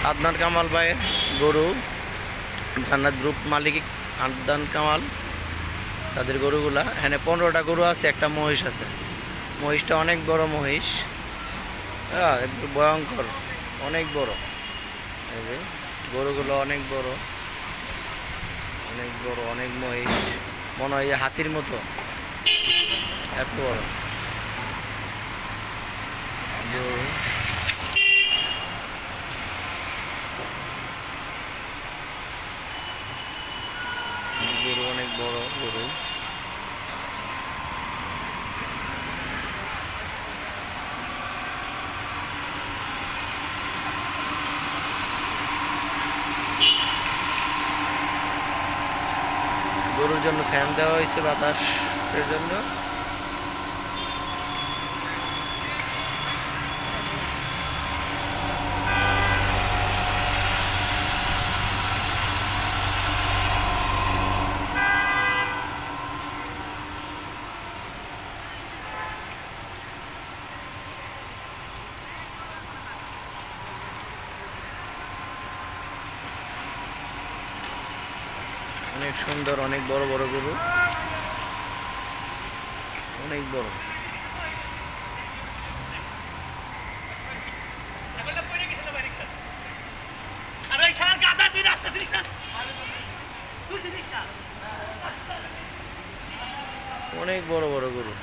আদনান কামাল ভাইয়ের গরু, জান্নাত গ্রুপ মালিক আদনান কামাল, তাদের গরুগুলা। এখানে 15টা গরু আছে, একটা মহিষ আছে। মহিষটা অনেক বড় মহিষ, হ্যাঁ, একটু ভয়ঙ্কর, অনেক বড়। এই যে গরুগুলো অনেক বড়, অনেক বড়, অনেক মহিষ, মনে হয় হাতির মতো, এত বড় গরু। গরু অনেক বড় গরু। গরুর জন্য ফ্যান দেওয়া হয়েছে বাতাসের জন্য। অনেক সুন্দর, অনেক বড় বড় গরু, অনেক বড়। অনেক বড় বড় গরু।